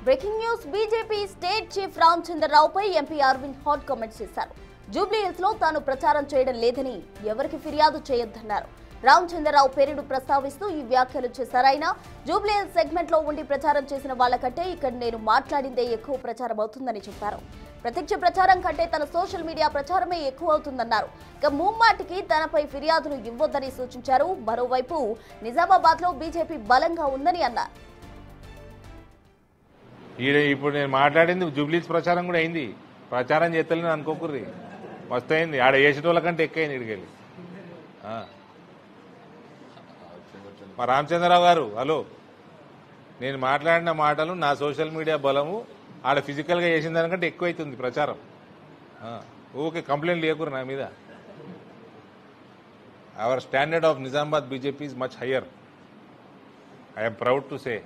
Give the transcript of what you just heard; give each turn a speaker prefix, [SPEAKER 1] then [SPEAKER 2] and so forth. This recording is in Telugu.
[SPEAKER 1] Breaking news BJP state chief రామచంద్రరావుపై ఎంపీ అరవింద్ హాట్ కామెంట్స్ చేశారు. జూబ్లీ హిల్స్ లో తాను ప్రచారం చేయడం లేదని ఎవరికి ఫిర్యాదు చేయొద్దన్నారు. రామచంద్రరావు పేరును ప్రస్తావిస్తూ ఈ వ్యాఖ్యలు చేశారు. ఆయన జూబ్లీ హిల్స్ సెగ్మెంట్ లో ఉండి ప్రచారం చేసిన వాళ్ళకంటే ఇక్కడ నేను మాట్లాడిందే ఎక్కువ ప్రచారం అవుతుందని చెప్పారు. ప్రత్యక్ష ప్రచారం కంటే తన సోషల్ మీడియా ప్రచారమే ఎక్కువ అవుతుందన్నారు. ఇక ముమ్మాటికి తనపై ఫిర్యాదులు ఇవ్వొద్దని సూచించారు. మరోవైపు నిజామాబాద్ లో బీజేపీ బలంగా ఉందని అన్నారు.
[SPEAKER 2] ఇప్పుడు నేను మాట్లాడింది జూబ్లీస్ ప్రచారం కూడా అయింది. ప్రచారం చేస్తలేని అనుకోకుర్రి, మస్తు అయింది. ఆడ వేసేటోళ్ళ కంటే ఎక్కువైంది ఇడికెళ్ళి. మా రామచంద్రరావు గారు, హలో, నేను మాట్లాడిన మాటలు నా సోషల్ మీడియా బలము ఆడ ఫిజికల్గా చేసిన దానికంటే ఎక్కువైతుంది ప్రచారం. ఓకే, కంప్లైంట్ లేకురు నా మీద. Our standard of Nizamabad BJP is much higher. I'm proud to say.